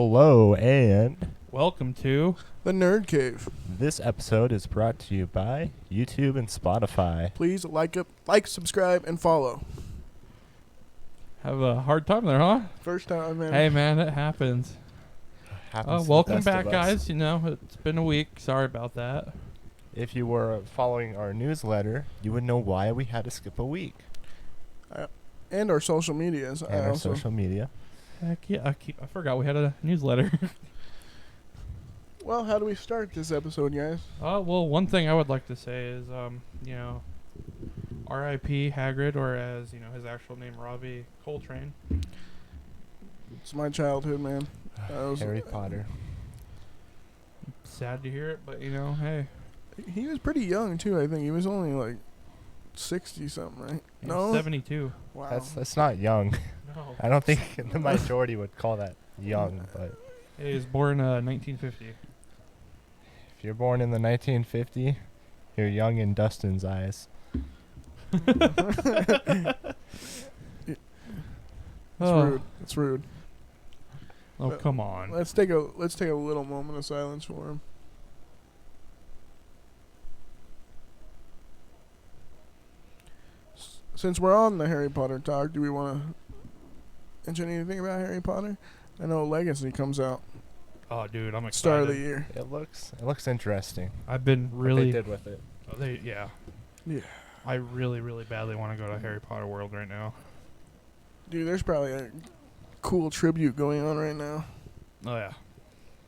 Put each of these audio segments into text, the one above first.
Hello, and Welcome to The Nerd Cave. this episode is brought to you by YouTube and Spotify. Please like, subscribe, and follow. Have a hard time there, huh? First time, man. Hey, man, it happens. Happens to the Welcome best back, of us. guys. You know, it's been a week. Sorry about that. If you were following our newsletter, you would know why we had to skip a week. And our social medias. And our social media. Heck yeah, I forgot we had a newsletter. Well, how do we start this episode, guys? Well, one thing I would like to say is, R.I.P. Hagrid, or as, his actual name, Robbie Coltrane. It's my childhood, man. Harry Potter. Sad to hear it, but, hey. He was pretty young, too, I think. He was only, 60-something, right? No? 72. Wow. That's not young. No. I don't think the majority would call that young, but He was born 1950. if you're born in the 1950, you're young in Dustin's eyes. It's rude. Oh, come on. Let's take a little moment of silence for him. Since we're on the Harry Potter talk, do we want to mention anything about Harry Potter? I know Legacy comes out Oh, dude, I'm excited. start of the year. It looks interesting. I've been What really... they did with it. Yeah. Yeah. I really, really badly want to go to Harry Potter World right now. Dude, there's probably a cool tribute going on right now. Oh, yeah.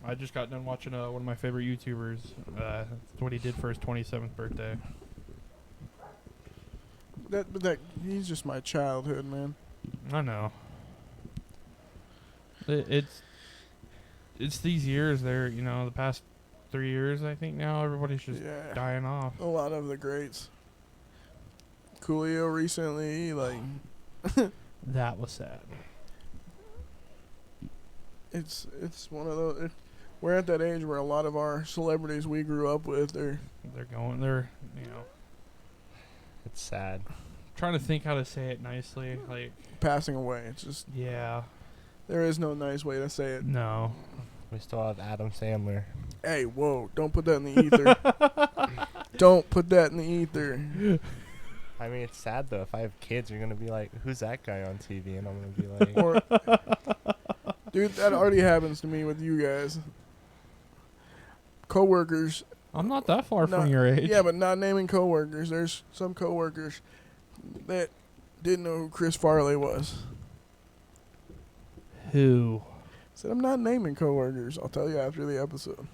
I just got done watching one of my favorite YouTubers. That's what he did for his 27th birthday. He's just my childhood, man. I know. It's these years there, the past 3 years, I think now, everybody's just dying off. A lot of the greats. Coolio recently, That was sad. it's one of those. We're at that age where a lot of our celebrities we grew up with, they're It's sad. trying to think how to say it nicely. passing away. It's just, Yeah. there is no nice way to say it. No. We still have Adam Sandler. Hey, whoa, don't put that in the ether. Don't put that in the ether. I mean, it's sad though. If I have kids, you're gonna be like, "Who's that guy on TV?" And I'm gonna be like, Or, dude, that already happens to me with you guys. Coworkers. I'm not that far Not- from your age. Yeah, but not naming coworkers. There's some coworkers that didn't know who Chris Farley was. Who? Said I'm not naming coworkers. I'll tell you after the episode.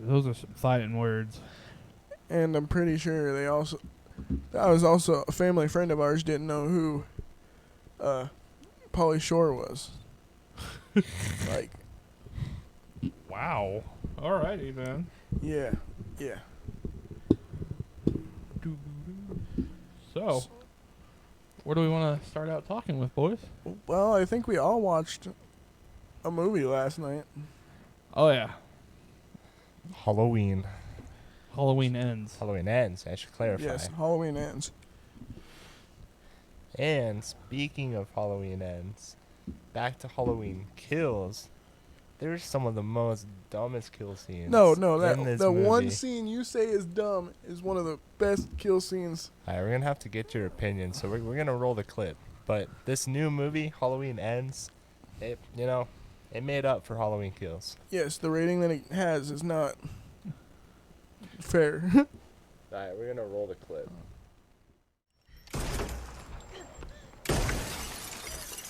Those are some fighting words. And I'm pretty sure that was also a family friend of ours didn't know who Pauly Shore was. Wow. Alrighty, man. Yeah. So, where do we want to start out talking with, boys? Well, I think we all watched a movie last night. Oh, yeah. Halloween. Halloween ends. Halloween ends. I should clarify. Yes, Halloween ends. And speaking of Halloween ends, back to Halloween kills. There's some of the most dumbest kill scenes. No, in this the movie. one scene you say is dumb is one of the best kill scenes. All right, we're gonna have to get your opinion, so we're gonna roll the clip. But this new movie, Halloween Ends, it made up for Halloween Kills. Yes, the rating that it has is not fair. All right, we're gonna roll the clip.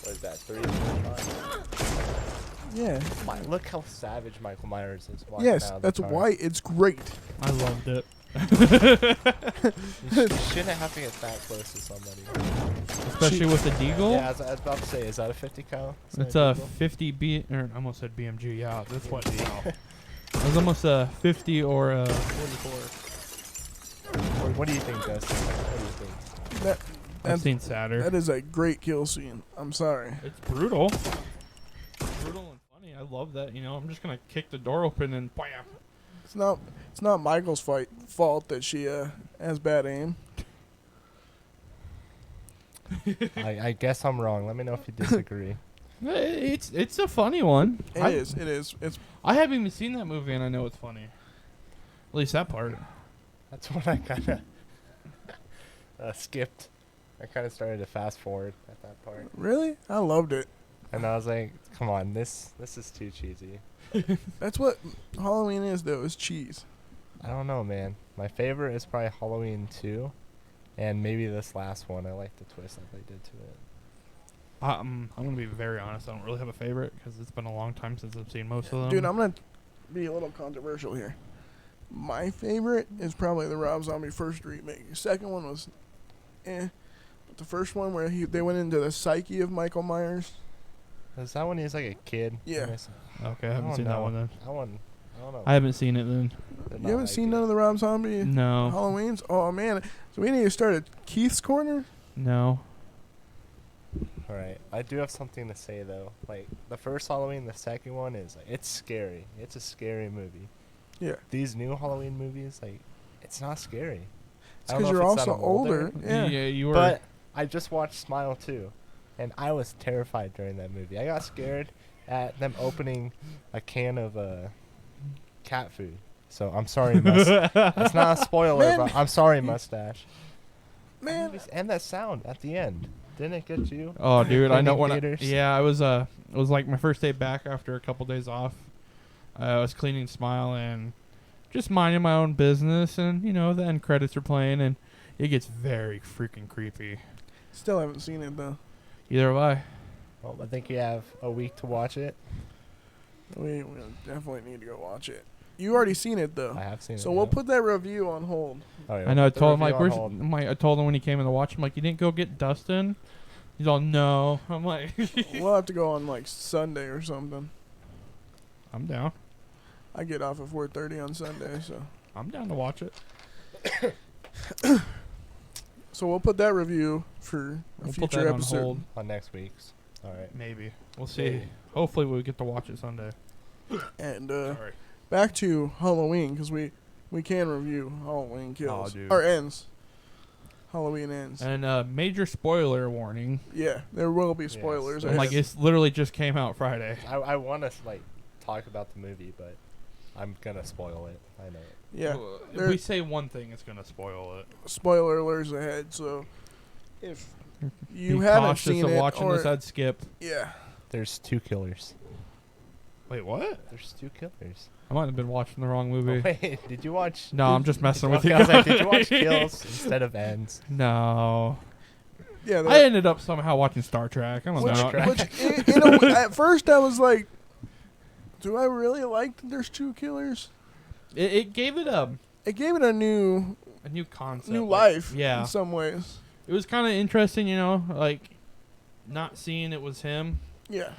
What is that? 3.5. Yeah. Look how savage Michael Myers is. walking Yes, out of the that's car. why it's great. I loved it. You shouldn't have to get that close to somebody. Especially with the deagle. Yeah, I was about to say, is that a 50 cal? Is that It's a Deagle? 50 B, or I almost said BMG. Yeah, that's what. It was almost a 50 or a 44. What do you think, Dustin? What do you think? I've seen sadder. That is a great kill scene. I'm sorry. It's brutal. Brutal and funny. I love that. I'm just gonna kick the door open and bam. It's not Michael's fault that she has bad aim. I guess I'm wrong. Let me know if you disagree. It's a funny one. It is. It's I haven't even seen that movie, and I know it's funny. At least that part. That's what I kind of skipped. I kind of started to fast forward at that part, really. I loved it. and I was like, "Come on, this is too cheesy." That's what Halloween is, though. Is cheese. I don't know, man. My favorite is probably Halloween 2, and maybe this last one. I like the twist that they did to it. I'm gonna be very honest. I don't really have a favorite because it's been a long time since I've seen most of them. Dude, I'm gonna be a little controversial here. My favorite is probably the Rob Zombie first remake. The second one was, But the first one where they went into the psyche of Michael Myers. Is that when he's like a kid? Yeah. Okay, I haven't seen that one then. That one, I don't know. I haven't seen it then. Did You not haven't like seen it. none of the Rob Zombie No, Halloweens? Oh man! So we need to start at Keith's Corner. no. All right, I do have something to say though. Like the first Halloween, the second one is like it's scary. It's a scary movie. Yeah. These new Halloween movies, like, it's not scary. It's I don't because know you're if it's that also I'm older. Yeah. You were. But I just watched Smile 2, and I was terrified during that movie. I got scared at them opening a can of cat food. So I'm sorry, it's not a spoiler, Man. but I'm sorry, Mustache. Man, And that sound at the end, didn't it get you? Oh, dude, I know Cleaning when. theaters? Yeah, it was like my first day back after a couple days off. I was cleaning Smile and just minding my own business, and the end credits are playing, and it gets very freaking creepy. still haven't seen it though. Either have I. Well, I think you have a week to watch it. We definitely need to go watch it. You already seen it though. I have seen it. So we'll put that review on hold. Oh, yeah, I know. I put the told him review like, on "Where's hold. I told him when he came in to watch. I'm like, "You didn't go get Dustin?" He's all, "No." I'm like, We'll have to go on like Sunday or something. "I'm down. I get off at 4:30 on Sunday, so I'm down to watch it." we'll put that review for a We'll put future that on episode. hold. On next week's. All right. Maybe we'll see. Maybe. Hopefully, we get to watch it Sunday. And Sorry. back to Halloween because we can review Halloween kills dude. or ends. Halloween ends. And major spoiler warning. Yeah, there will be spoilers. Yes. I'm I like, have- it's literally just came out Friday. I want to talk about the movie, but I'm gonna spoil it. I know it. yeah, If there- we say one thing, it's gonna spoil it. spoiler alerts ahead. So if you Be haven't cautious seen of it, watching or this ad skip. yeah, There's 2 killers. Wait, what? There's 2 killers. I might have been watching the wrong Oh, movie. wait, did you watch? No, I'm just messing with Okay, you. I was like, guys. did you watch kills instead of ends? No. yeah. I ended up somehow watching Star Trek. I don't Which, know. Trek. which at first I was like, do I really like that there's 2 killers? It gave it a It gave it a new concept. new like, life. Yeah. in some ways. It was kind of interesting, like not seeing it was him. Yeah,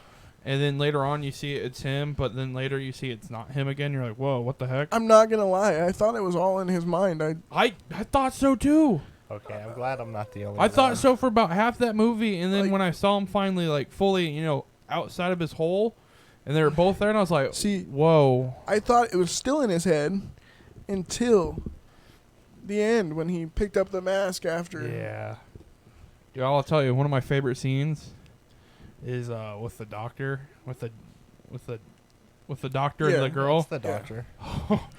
And then later on you see it's him, but then later you see it's not him again. You're like, whoa, what the heck? I'm not gonna lie. I thought it was all in his mind. I thought so too. Okay, I'm glad I'm not the only I one. thought so for about half that movie, and then Like- when I saw him finally like fully, outside of his hole, and they were both there, and I was like, See- whoa. I thought it was still in his head until the end when he picked up the mask after. Yeah. Dude, I'll tell you, one of my favorite scenes is with the doctor, with the doctor Yeah. and the girl. It's the doctor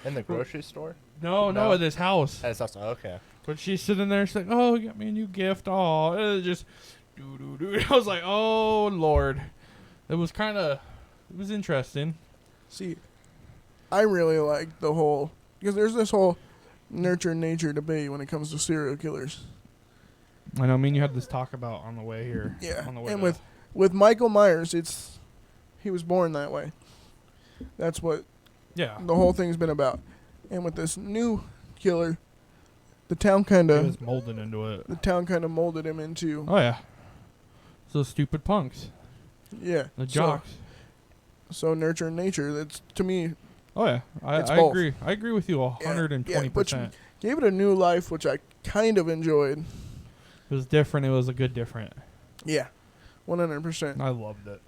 in the grocery store. No, No. at his house. That's also okay. But she's sitting there, she's like, "Oh, you got me a new gift." Oh, it was just doo. I was like, "Oh Lord," it was interesting. See, I really like the whole because there's this whole nurture and nature debate when it comes to serial killers. I know. I mean, you had this talk about on the way here. Yeah, On the way and to- with Michael Myers, he was born that way. That's what yeah, the whole thing's been about. And with this new killer, the town kind he of was molded into it. molded him into Oh yeah, those stupid punks, yeah the jocks. So nurture and nature. That's to me Oh yeah, It's I both. agree. I agree with you 120%. gave it a new life, which I kind of enjoyed. It was different. It was a good different. Yeah, 100%. I loved it.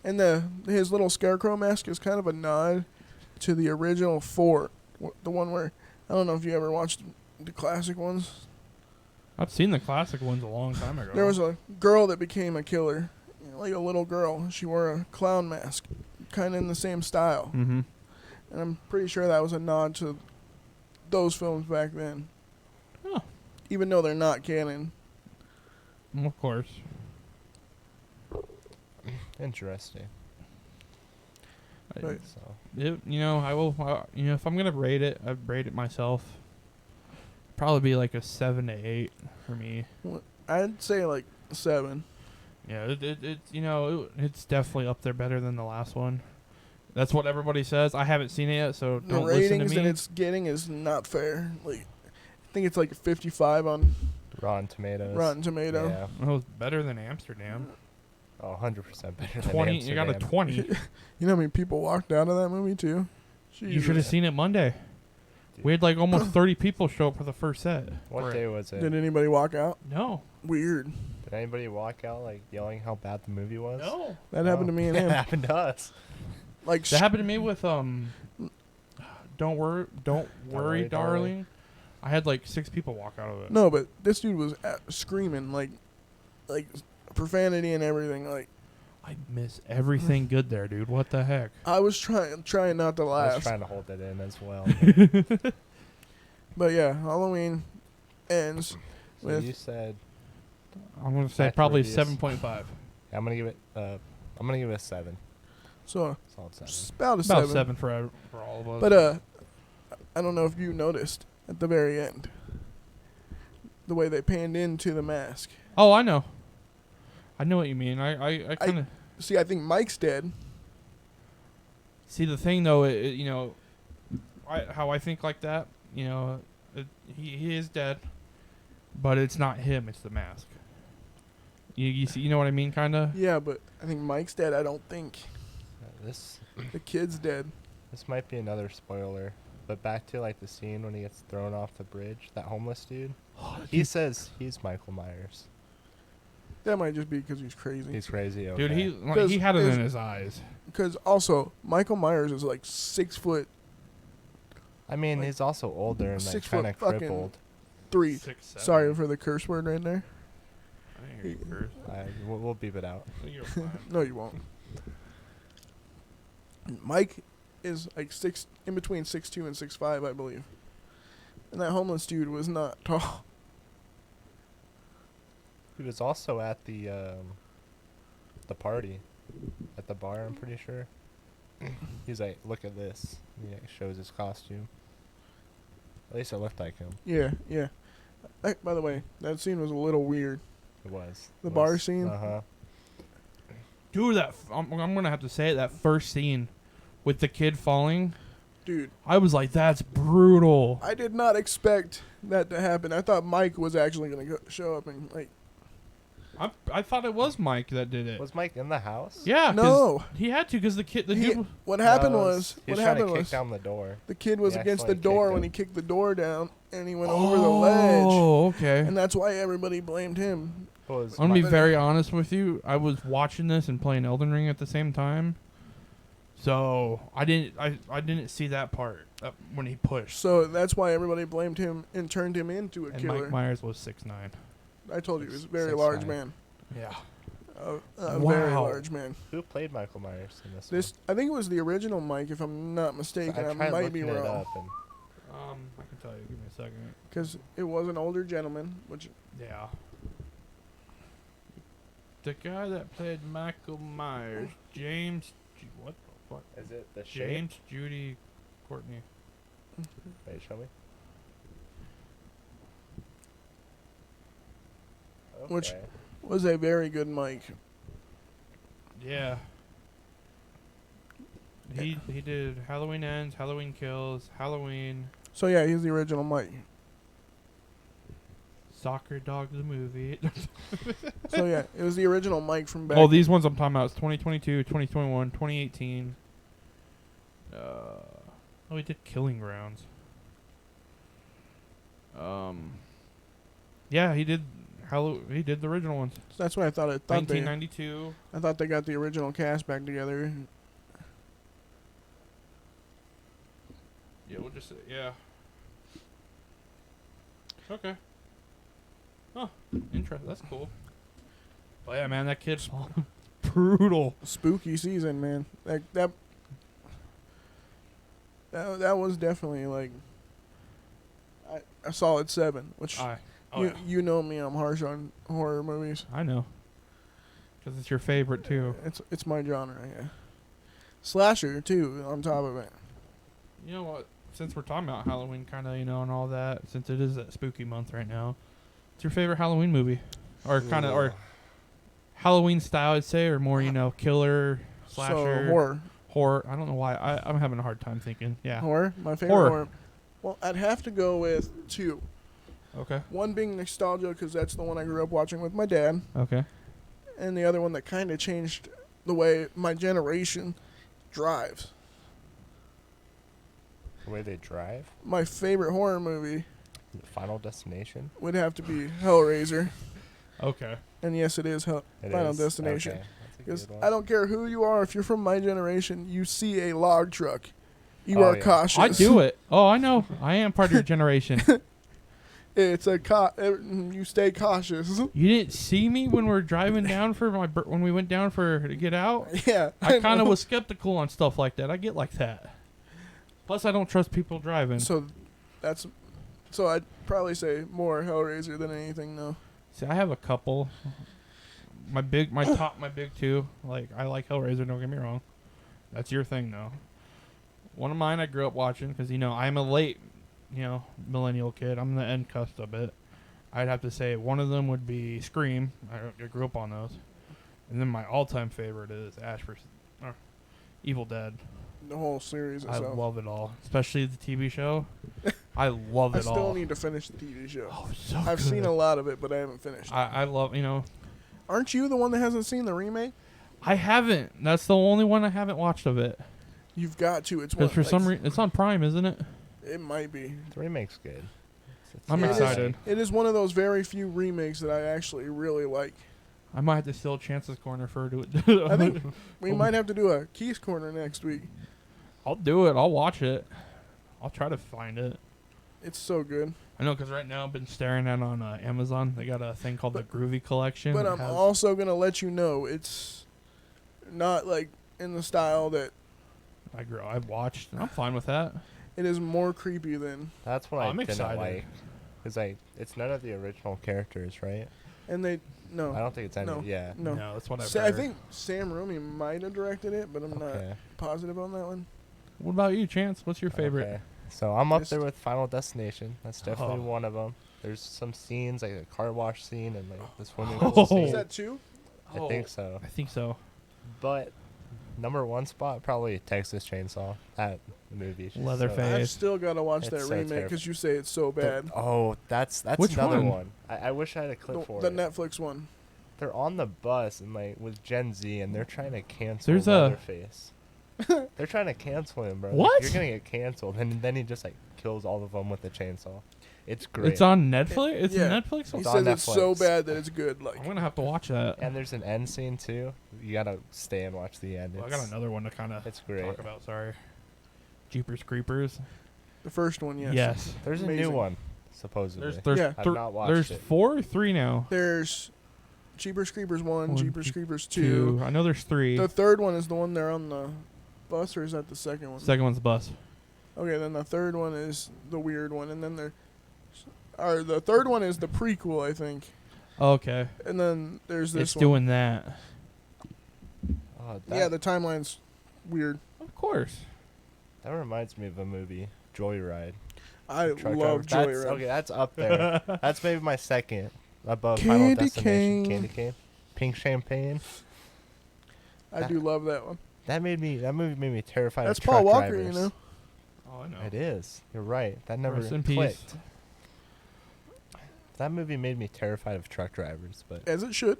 And his little scarecrow mask is kind of a nod to the original 4, the one where I don't know if you ever watched the classic ones. I've seen the classic ones a long time ago. There was a girl that became a killer, like a little girl. She wore a clown mask, kind of in the same style. Mm-hmm. And I'm pretty sure that was a nod to those films back then. Oh. Even though they're not canon. Of course. Interesting. Right. So I will. If I'm gonna rate it, I'd rate it myself. Probably be like a 7 to 8 for me. I'd say like 7. Yeah, it's definitely up there, better than the last one. That's what everybody says. I haven't seen it yet, so The don't listen to ratings me. that it's getting is not fair. Like, I think it's like 55 on Rotten Tomatoes. Rotten Tomato. Yeah. Oh, it's better than Amsterdam. Oh, 100% better 20. than You got a Amsterdam. 20. You know how many people walked out of that movie too? You should have Jesus. seen it Monday. Dude. We had like almost 30 people show up for the first set. What day was it? Did anybody walk out? No. Weird. Did anybody walk out like yelling how bad the movie was? No. That happened to me and That him. happened to us. Like, That happened to me with Don't worry, Worry, darling. I had like 6 people walk out of it. no, but this dude was screaming like profanity and everything. Like, I miss everything good there, dude. What the heck? I was trying not to I laugh. was trying to hold it in as well. But yeah, Halloween ends So with you said I'm gonna say Back to probably reviews. 7.5. I'm gonna give it. I'm gonna give it a 7. so Solid 7. it's about a About 7. 7 for all of us. But I don't know if you noticed at the very end the way they panned into the mask. Oh, I know. I know what you mean. I kind of See, I think Mike's dead. see the thing though. How I think like that. He is dead, but it's not him. It's the mask. You see, you know what I mean, kind of. Yeah, but I think Mike's dead. I don't think This the kid's dead. this might be another spoiler, but back to like the scene when he gets thrown off the bridge. That homeless dude. He says he's Michael Myers. That might just be because he's crazy. He's crazy. Okay. Dude, he Because had it his- in his eyes. Because also, Michael Myers is like 6 foot I mean, like, he's also older and like 6 kind foot of fucking- crippled. 3. 6, 7. Sorry for the curse word right there. I didn't hear you curse. We'll beep it out. You're fine. No, you won't. Mike is like in between 6'2" and 6'5", I believe. And that homeless dude was not tall. He was also at the party, at the bar. I'm pretty sure. He's like, look at this. He like, shows his costume. At least it looked like him. Yeah, yeah. By the way, that scene was a little weird. It was. The bar scene? Uh-huh. Dude, I'm gonna have to say it. That first scene with the kid falling, Dude, I was like, that's brutal. I did not expect that to happen. I thought Mike was actually going to show up and, like... I thought it was Mike that did it. Was Mike in the house? Yeah, 'cause No. he had to because the He- dude. what happened No, was... he What was trying happened to kick was... down the door. The kid was He against the accidentally door kicked when him. he kicked the door down, and he went over the ledge. Oh, okay. And that's why everybody blamed him. Was I'm gonna be Mike- very honest with you. I was watching this and playing Elden Ring at the same time, so I didn't see that part when he pushed. So that's why everybody blamed him and turned him into a And killer. Mike Myers was 6'9". I told you, he was a very 6'9". large man. Yeah. A very Wow. large man. Who played Michael Myers in this? This, I think it was the original Mike, if I'm not one? mistaken. I I tried might be looking it wrong. up and I can tell you. Give me a second. Because it was an older gentleman, which... Yeah. The guy that played Michael Myers, James. What the fuck? is it the James Judy Courtney. Wait, show me. Which- Okay. was a very good Mike. Yeah. He did Halloween Ends, Halloween Kills, Halloween, So yeah, he's the original Mike. Soccer Dog the movie. So yeah, it was the original Mike from back. Oh, these ones I'm talking about is 2022, 2021, 2018. He did Killing Grounds. Yeah, he did he did the original ones. That's why I thought 1992. I thought they got the original cast back together. Yeah, we'll just say, yeah. Okay. Interesting. That's cool. But yeah, man, that kid's brutal. Spooky season, man. That was definitely like a solid 7. Which you know me, I'm harsh on horror movies. I know. Because it's your favorite too. It's my genre, yeah. Slasher too, on top of it. You know what? Since we're talking about Halloween, kind of, and all that, since it is that spooky month right now, what's your favorite Halloween movie, or kind of, or Halloween style, I'd say, or more, killer, slasher, So horror. I don't know why. I'm having a hard time thinking. Yeah. Horror? My favorite horror. Well, I'd have to go with 2. Okay. One being nostalgia, because that's the one I grew up watching with my dad. Okay. And the other one that kind of changed the way my generation drives. The way they drive? My favorite horror movie Final Destination? would have to be Hellraiser. Okay. And yes, it is Final Destination. Okay. Because I don't care who you are, if you're from my generation, you see a log truck, you are cautious. I do it. Oh, I know. I am part of your generation. It's you stay cautious. You didn't see me when we were driving down when we went down to get out? Yeah. I kind of was skeptical on stuff like that. I get like that. Plus, I don't trust people driving. So I'd probably say more Hellraiser than anything, though. See, I have a couple. My big 2. Like, I like Hellraiser, don't get me wrong. That's your thing, though. One of mine I grew up watching because, I'm a late, millennial kid. I'm the end cusp of it. I'd have to say one of them would be Scream. I grew up on those. And then my all-time favorite is Evil Dead. The whole series itself. I love it all, especially the TV show. I love it all. I still need to finish the TV show. Oh, so I've good. seen a lot of it, but I haven't finished it. I love, Aren't you the one that hasn't seen the remake? I haven't. That's the only one I haven't watched of it. You've got to. It's because for some reason it's on Prime, isn't it? It might be. The remake's good. I'm excited. It is one of those very few remakes that I actually really like. I might have to steal Chance's Corner for it. I think we might have to do a Keith's Corner next week. I'll do it. I'll watch it. I'll try to find it. It's so good. I know, because right now I've been staring at it on Amazon. They got a thing called the Groovy Collection. But I'm also going to let you know it's not like in the style that I've watched. And I'm fine with that. It is more creepy than... That's what I'm I didn't excited. like. Because it's none of the original characters, right? And they... No. I don't think it's any... No. Yeah. No. That's what I've I heard. think Sam Raimi might have directed it, but I'm not positive on that one. What about you, Chance? What's your favorite? Okay. So I'm up there with Final Destination. That's definitely Oh. one of them. There's some scenes, like a car wash scene and like the swimming Oh. pool scene. Is that 2? I think so. I think so. But number 1 spot, probably Texas Chainsaw. That movie. is just Leatherface. I've still got to watch It's that so remake terrible. because you say it's so bad. That's Which another one? one. I wish I had a clip for The it. Netflix one. They're on the bus and like with Gen Z and they're trying to cancel There's a- Leatherface. They're trying to cancel him, bro. Like, What? you're gonna get canceled, and then he just like kills all of them with a chainsaw. It's great. It's on Netflix? It's Yeah. Netflix? He It's says on it's so Netflix. bad that it's good. Like I'm going to have to watch that. And there's an end scene too. You gotta stay and watch the end. Well, I got another one to kind of It's great. talk about. Sorry. Jeepers Creepers. the first one, yes. Yes. There's a new Amazing. one, supposedly. There's Yeah. I've not watched there's it. 4 or 3 now. There's Jeepers Creepers 1, One, Jeepers Jeep- Creepers 2. I know there's 3. The third one is the one they're on the bus, or is that the second one? Second one's the bus. Okay, then the third one is the weird one, and then the third one is the prequel, I think. Okay. And then there's this It's one. doing that. Oh, Yeah, the timeline's weird. Of course. that reminds me of a movie, Joyride. I Truck love driver. Joyride. Okay, that's up there. That's maybe my second above Final Candy Destination. cane. Candy cane, pink champagne. I do love that one. That movie made me terrified That's of Paul truck Walker, drivers. you know. Oh, I know. It is. You're right. That never Rest in peace. clicked. That movie made me terrified of truck drivers, but As it should.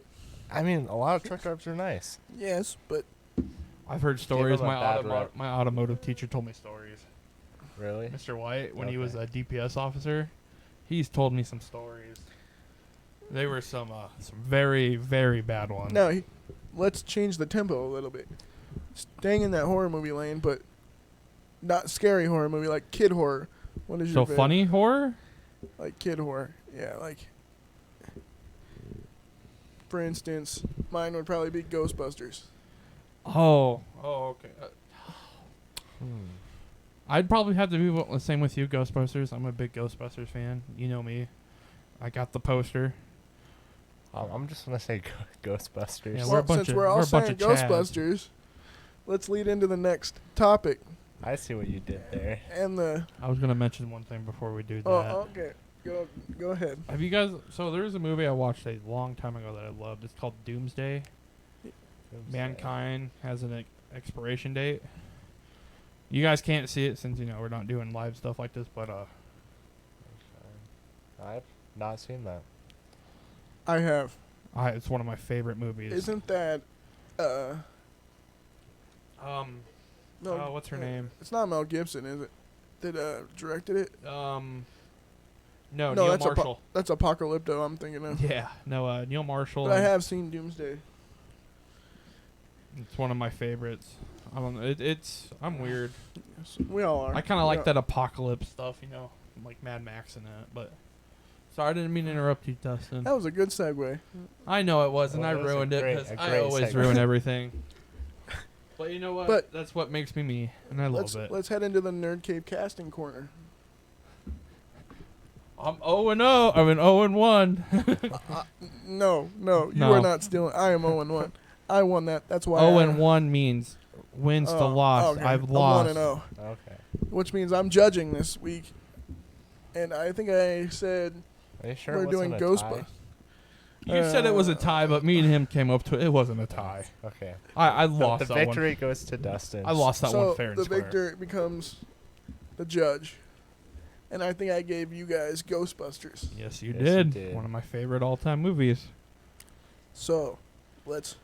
I mean, a lot of truck drivers are nice. Yes, but I've heard stories. him a bad rep. My automotive teacher told me stories. Really? Mr. White, when he Okay. was a DPS officer, he's told me some stories. They were some very, very bad ones. now let's change the tempo a little bit. Staying in that horror movie lane, but not scary horror movie, like kid horror. What is So your favorite? funny horror? Like kid horror. Yeah, like for instance, mine would probably be Ghostbusters. Oh, okay. Hmm. I'd probably have to be the same with you, Ghostbusters. I'm a big Ghostbusters fan. You know me. I got the poster. I'm just gonna say Ghostbusters. Yeah, Well, we're a bunch since of- we're all we're a bunch saying of Chads. Ghostbusters, let's lead into the next topic. I see what you did there. And the I was gonna mention one thing before we do that. okay, go ahead. Have you guys? So there's a movie I watched a long time ago that I loved. It's called Doomsday. Mankind has an expiration date. You guys can't see it since we're not doing live stuff like this, but I've not seen that. I have. it's one of my favorite movies. Isn't that no? What's her name? It's not Mel Gibson, is it? That directed it? No, No, Neil that's Marshall. That's Apocalypto. I'm thinking of. Yeah, no, Neil Marshall. But I have seen Doomsday. It's one of my favorites. I don't know. I'm weird. We all are. I kind of We like all- that apocalypse stuff, like Mad Max and that. But sorry, I didn't mean to interrupt you, Dustin. That was a good segue. I know it was, and Well, I that was a ruined it great- because a I great always segue. ruin everything. But you know what? But- That's what makes me me, and I love it. Let's head into the Nerd Cave casting corner. I'm 0-0. I'm an 0-1. No, you No. are not stealing. I am 0-1. I won that. That's why. 0-1 means wins to loss. Okay. I've I'm lost. 1-0, Okay. which means I'm judging this week. And I think I said Are you sure we're it doing wasn't a tie? Ghostbusters. You said it was a tie, but me and him came up to it. It wasn't a tie. Okay. I The, lost the that victory goes to Dustin. one. I lost that so one fair and the square. victor becomes the judge. And I think I gave you guys Ghostbusters. Yes, you Yes, you did. did. One of my favorite all-time movies. So let's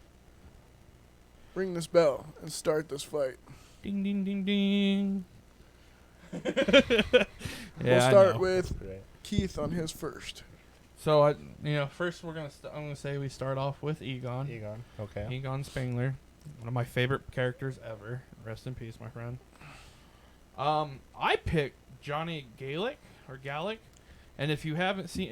ring this bell and start this fight. Ding, ding, ding, ding. We'll start I know. with Right. Keith on his first. So first I'm gonna say we start off with Egon. Egon. Okay. Egon Spengler, one of my favorite characters ever. Rest in peace, my friend. I picked Johnny Gallic, and if you haven't seen,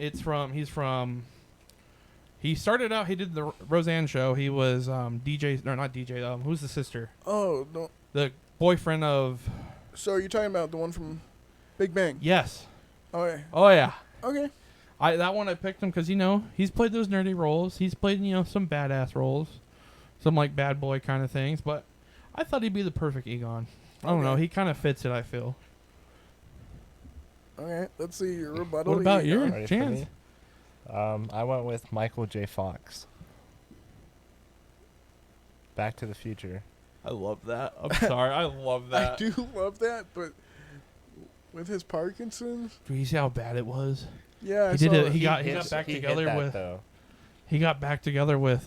he started out. He did the Roseanne show. He was DJ, no, not DJ. Who's the sister? Oh, no. The boyfriend of. So are you talking about the one from Big Bang? Yes. Okay. Oh yeah. Okay. That one I picked him because he's played those nerdy roles. He's played some badass roles, some like bad boy kind of things. But I thought he'd be the perfect Egon. I don't know. Okay. He kind of fits it. I feel. Okay. Let's see your rebuttal. What about Egon. your Ready for chance? me? I went with Michael J. Fox. Back to the Future. I love that. I'm sorry. I love that. I do love that, but with his Parkinson's, Do you see how bad it was? yeah, I He saw did it. it. He got hit- back he hit together that, with. though. He got back together with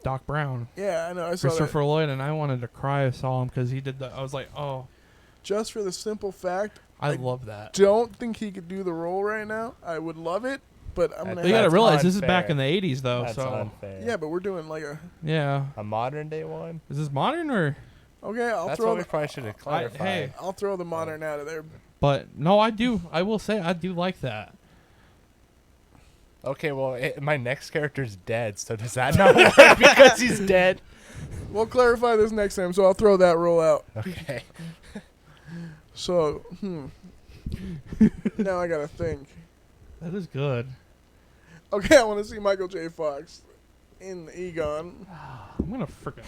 Doc Brown, Yeah, I know. I saw Christopher that. Lloyd, and I wanted to cry. I saw him because he did that. I was like, oh, Just for the simple fact, I I love that. don't think he could do the role right now. I would love it, but I'm gonna. You got to That's realize this is unfair. back in the '80s, though. That's so unfair. Yeah, but we're doing like a. yeah, A modern day one? is this modern or? Okay, I'll That's throw. what we probably should have clarified. hey. I'll throw the modern out of there. But no, I do. I will say I do like that. Okay, well, my next character's dead, so does that not work because he's dead? We'll clarify this next time, so I'll throw that role out. Okay. So, now I gotta think. That is good. Okay, I want to see Michael J. Fox in Egon. I'm gonna freaking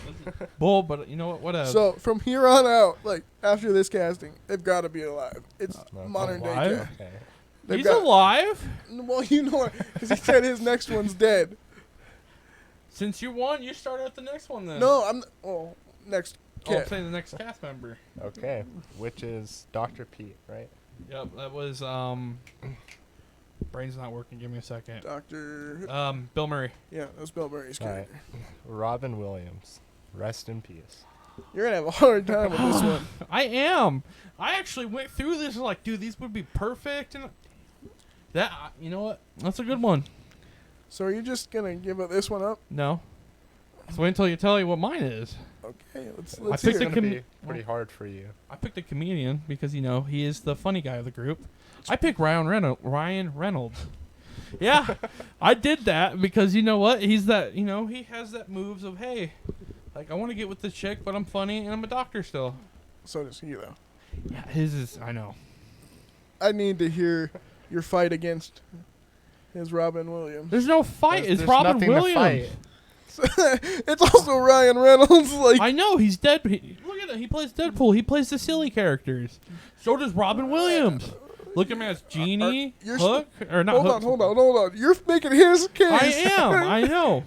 bull, but you know what? Whatever. So from here on out, like after this casting, they've got to be alive. It's No, modern day. alive? Cast. Okay. They've he's got- alive. Well, you know, because he said his next one's dead. Since you won, you start at the next one then. No, I'm. Oh, next Oh, I'm cat. saying the next cast member. Okay. Which is Dr. Pete, right? Yep, that was brain's not working. Give me a second. Doctor. Bill Murray. Yeah, that's Bill Murray's All right. character. Robin Williams. Rest in peace. You're gonna have a hard time with this one. I am. I actually went through this and like, dude, these would be perfect. And that, you know what? That's a good one. So are you just gonna give this one up? No. So wait until you tell you what mine is. Okay, let's I let's picked hear a it. It's going to com- be pretty hard for you. I picked a comedian because he is the funny guy of the group. I picked Ryan Reynolds. Yeah, I did that because you know what? He's that, you know, he has that moves of, hey, like, I want to get with this chick, but I'm funny and I'm a doctor still. So does he, though. Yeah, his is, I know. I need to hear your fight against his Robin Williams. There's no fight. It's There's Robin nothing Williams. to fight. It's also Ryan Reynolds. Like, I know, he's dead. Look at him. He plays Deadpool. He plays the silly characters. So does Robin Williams. Look at him as Genie, you're Hook, or not Hook. hold on. You're making his case. I am. I know.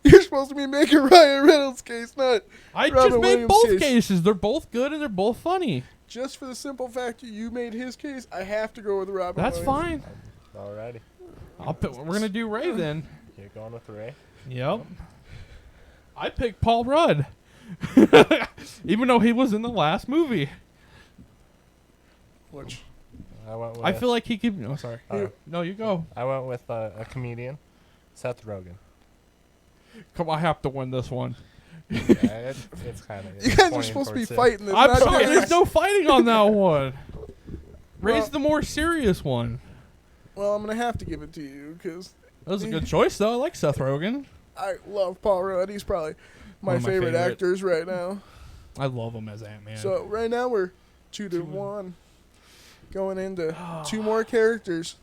You're supposed to be making Ryan Reynolds' case, not I Robin just made Williams' both case. cases. They're both good and they're both funny. Just for the simple fact you made his case, I have to go with Robin That's Williams. fine. Alrighty. We're gonna do Ray then. You're going with Ray? Yep. I picked Paul Rudd, even though he was in the last movie. Which? I went with. I feel like he could. No, sorry. No, you go. I went with a comedian, Seth Rogen. Come on, I have to win this one. Yeah, it's kind of. You guys are supposed to be fighting this. I'm not sorry. doing There's this. no fighting on that one. Ray's Well- the more serious one. Well, I'm gonna have to give it to you because That was a good choice, though. I like Seth Rogen. I love Paul Rudd. He's probably my One of my favorite favorite. actors right now. I love him as Ant-Man. So right now we're 2-1, going into 2 more characters.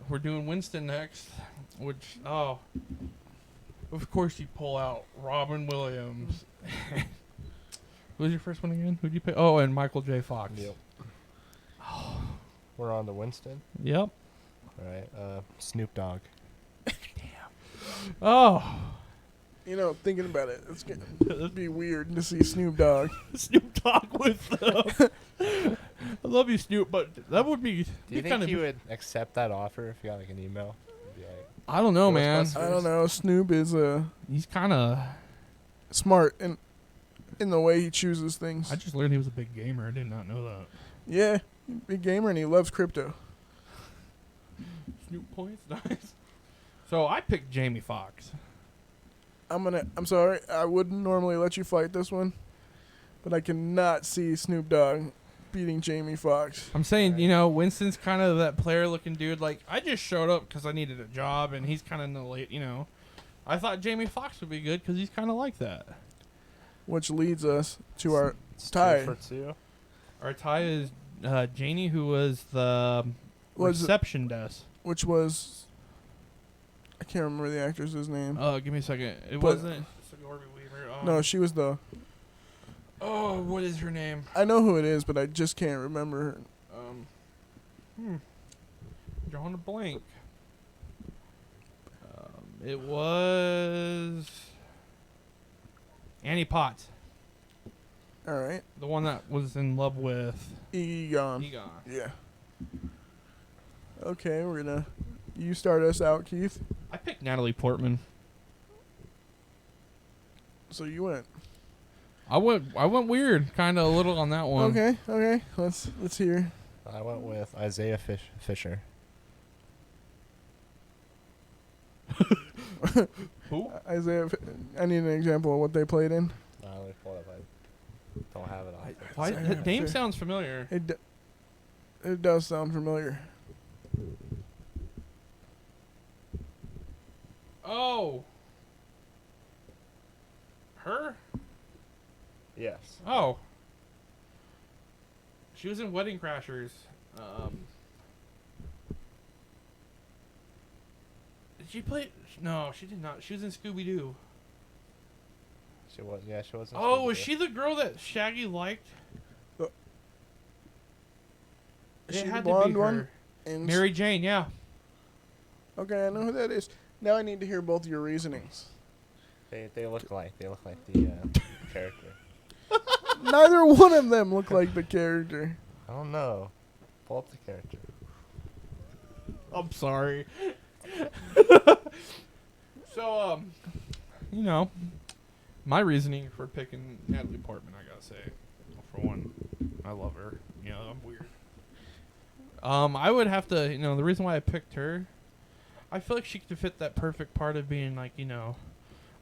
We're doing Winston next, which, of course you pull out Robin Williams. Who was your first one again? Who'd you pick? Oh, and Michael J. Fox. Yep. We're on to Winston. Yep. All right. Snoop Dogg. Oh. You know, thinking about it, it'd be weird to see Snoop Dogg. Snoop Dogg with I love you, Snoop, but that would be... Do you think he would accept that offer if you got like an email? Be like, I don't know, man. Ghostbusters? I don't know. Snoop is He's kind of... smart in the way he chooses things. I just learned he was a big gamer. I did not know that. Yeah, big gamer and he loves crypto. Snoop points? Nice. So I picked Jamie Foxx. I'm sorry, I wouldn't normally let you fight this one, but I cannot see Snoop Dogg beating Jamie Foxx. I'm saying, you know, Winston's kind of that player-looking dude. Like, I just showed up because I needed a job, and he's kind of in the late, you know. I thought Jamie Foxx would be good because he's kind of like that. Which leads us to our It's tie. 2 for 2. Our tie is Janie, who was the reception desk. Which was, I can't remember the actress's name. Give me a second. It But- wasn't Sigourney Weaver. No, she was the. Oh, what is her name? I know who it is, but I just can't remember her. Drawing a blank. It was Annie Potts, All right, the one that was in love with Egon. Egon. Yeah. Okay, we're gonna. You start us out, Keith. I picked Natalie Portman. So you went. I went weird, kind of a little on that one. Okay. Let's hear. I went with Isaiah Fisher. Who? Isaiah. I need an example of what they played in. Let me pull it up. I don't have it on. Why? Sorry, That name sure. sounds familiar. It does sound familiar. Oh. Her? Yes. Oh. She was in Wedding Crashers. Did she play? No, she did not. She was in Scooby Doo. She was. Yeah, she was. Oh, was she the girl that Shaggy liked? Is It she the had to blonde be one? her. And Mary Jane, yeah. Okay, I know who that is. Now I need to hear both your reasonings. They look like the character. Neither one of them look like the character. I don't know. Pull up the character. I'm sorry. So, you know, my reasoning for picking Natalie Portman, I gotta say, for one, I love her. You know, I'm weird. I would have to, you know, the reason why I picked her, I feel like she could fit that perfect part of being like, you know,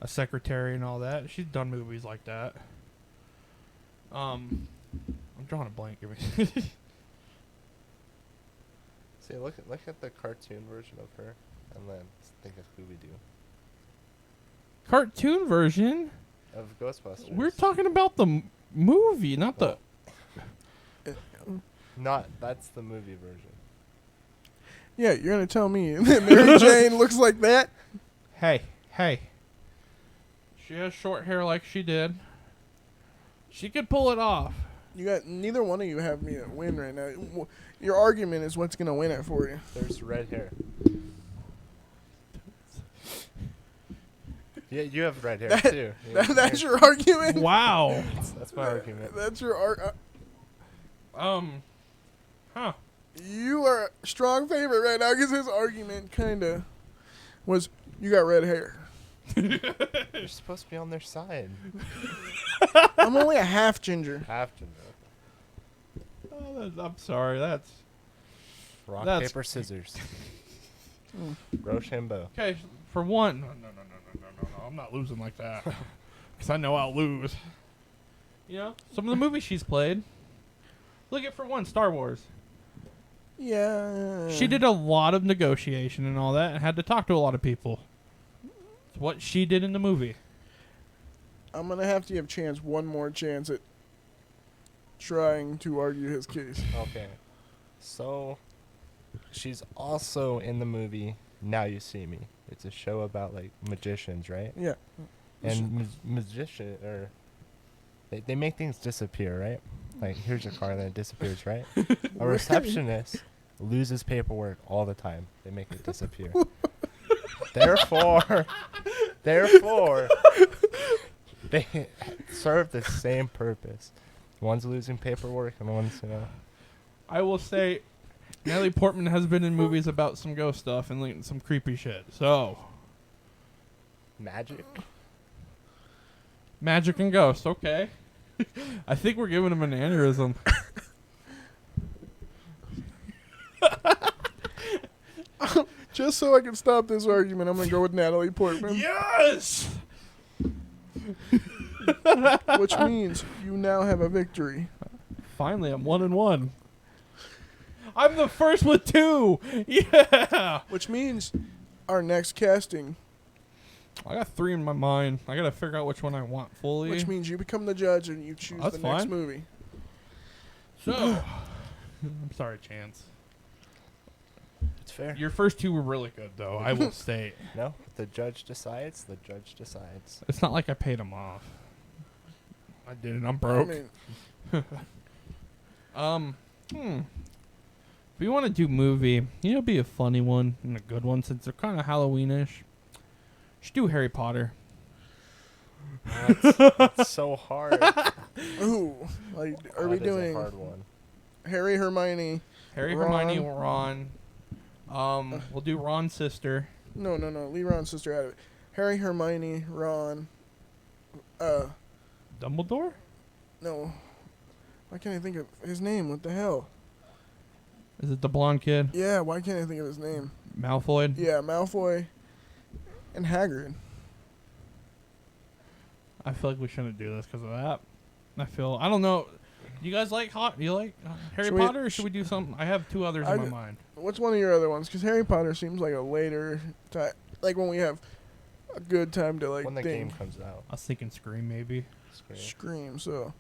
a secretary and all that. She's done movies like that. I'm drawing a blank. See, look at the cartoon version of her, and then think of Scooby-Doo. Cartoon version? Of Ghostbusters. We're talking about the movie, not the... That's the movie version. Yeah, you're gonna tell me that Mary Jane looks like that? Hey. She has short hair like she did. She could pull it off. You got neither one of you have me at win right now. Your argument is what's gonna win it for you. There's red hair. Yeah, you have red hair too. That's your argument. Wow. That's my argument. That's your argument. Huh. You are a strong favorite right now because his argument kind of was you got red hair. You're supposed to be on their side. I'm only a half ginger. Have to know. Oh, I'm sorry. That's Rock, That's- paper, scissors. Rochambeau. okay. For one, no. I'm not losing like that because I know I'll lose. You know, some of the movies she's played. Look at, for one, Star Wars. Yeah. She did a lot of negotiation and all that, and had to talk to a lot of people. It's what she did in the movie. I'm gonna have to give Chance one more chance at trying to argue his case. Okay. So, she's also in the movie Now You See Me. It's a show about, like, magicians, right? Yeah. And they make things disappear, right? Like, here's your car, then it disappears, right? A receptionist loses paperwork all the time. They make it disappear. Therefore, they serve the same purpose. One's losing paperwork and one's, I will say, Natalie Portman has been in movies about some ghost stuff and like, some creepy shit. So, magic. magic and ghosts. Okay. I think we're giving him an aneurysm. Just so I can stop this argument, I'm gonna go with Natalie Portman. Yes. Which means you now have a victory. Finally, I'm 1-1. I'm the first with 2. Yeah. Which means our next casting, I got 3 in my mind. I gotta figure out which one I want fully. which means you become the judge and you choose That's the next fine. movie. So, I'm sorry, Chance. It's fair. Your first 2 were really good, though. I will state. No, the judge decides. The judge decides. It's not like I paid him off. I did it. I'm I broke. mean, If you want to do movie, it'll be a funny one and a good one since they're kind of Halloweenish. Should do Harry Potter. That's so hard. ooh, like, are we That is a doing hard one. Harry, Hermione? Harry, Ron. Hermione, Ron. We'll do Ron's sister. No, leave Ron's sister out of it. Harry, Hermione, Ron. Dumbledore? No. Why can't I think of his name? What the hell? Is it the blonde kid? Yeah, why can't I think of his name? Malfoy? Yeah, Malfoy and Hagrid. I feel like we shouldn't do this because of that. I don't know. You guys like Harry Should we- Potter or should we do something? I have 2 others in my mind. What's one of your other ones? Because Harry Potter seems like a later time, like when we have a good time to like When the think. game comes out. I was thinking Scream maybe. Scream. Scream. So,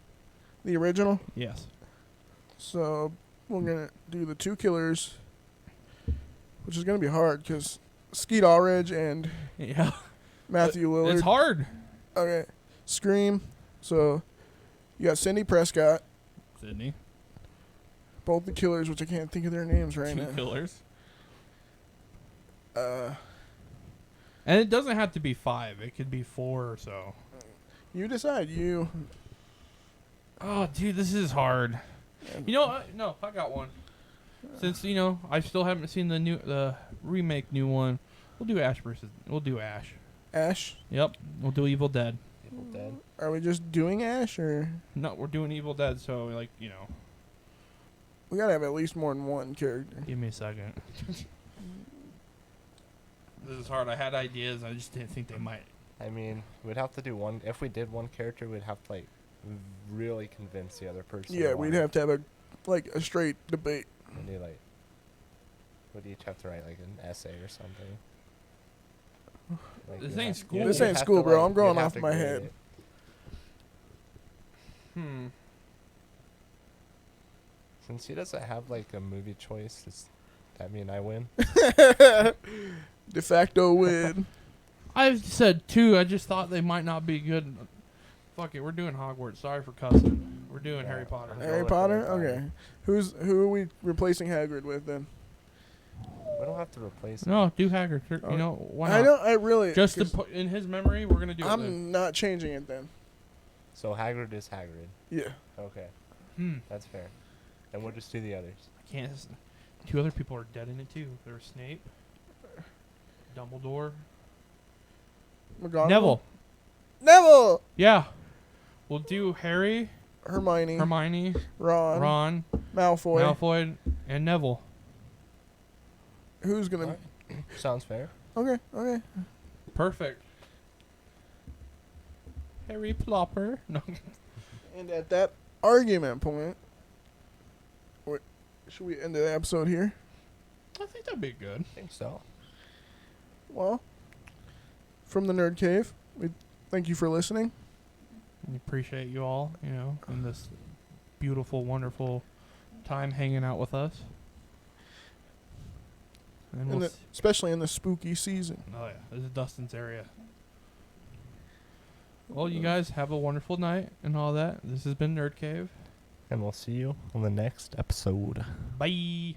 the original. Yes. So we're gonna do the 2 killers, which is gonna be hard because Skeet Ulrich and Yeah. Matthew Lillard. It's hard. Okay, Scream. So you got Cindy Prescott, Sydney. both the killers, which I can't think of their names right 2 now. killers. And it doesn't have to be 5. It could be 4 or so. you decide. You. Oh, dude, this is hard. You know, no, I got one. Since I still haven't seen the remake new one. We'll do Ash. Ash. Yep, we'll do Evil Dead. Evil Dead. Are we just doing Ash or No, we're doing Evil Dead. So we gotta have at least more than one character? give me a second. This is hard. I had ideas. I just didn't think they might. I mean, we'd have to do one. If we did one character, we'd have to like really convince the other person. Yeah, to we'd want have to have a straight debate. it. And do like would each have to write like an essay or something. Like, This you'd ain't have- school. you'd This have ain't to, school, bro. I'm you'd going have off to my grade head. it. Since he doesn't have like a movie choice, does that mean I win? De facto win. I said 2. I just thought they might not be good. Fuck it, we're doing Hogwarts. Sorry for cussing. We're doing Yeah. Harry Potter. Go Harry with Potter? Harry Okay. Potter. Who are we replacing Hagrid with then? We don't have to replace him. No, do Hagrid. You Oh, know why not? I don't. I really. Just to 'cause put in his memory, we're gonna do it. Then. I'm not changing it then. So Hagrid is Hagrid. Yeah. Okay, Hmm. that's fair. And we'll just do the others. I can't. 2 other people are dead in it too. There's Snape, Dumbledore, McGonagall. Neville. Neville. Yeah, we'll do Harry, Hermione. Hermione, Ron. Ron, Malfoy. Malfoy, and Neville. Who's gonna? Alright. Sounds fair. Okay. Okay. Perfect. Harry Plopper. No. And at that argument point, should we end the episode here? I think that'd be good. I think so. Well, from the Nerd Cave, we thank you for listening. We appreciate you all, in this beautiful, wonderful time hanging out with us. And we'll Especially in the spooky season. oh yeah, this is Dustin's area. Well, you guys have a wonderful night and all that. This has been Nerd Cave. And we'll see you on the next episode. Bye.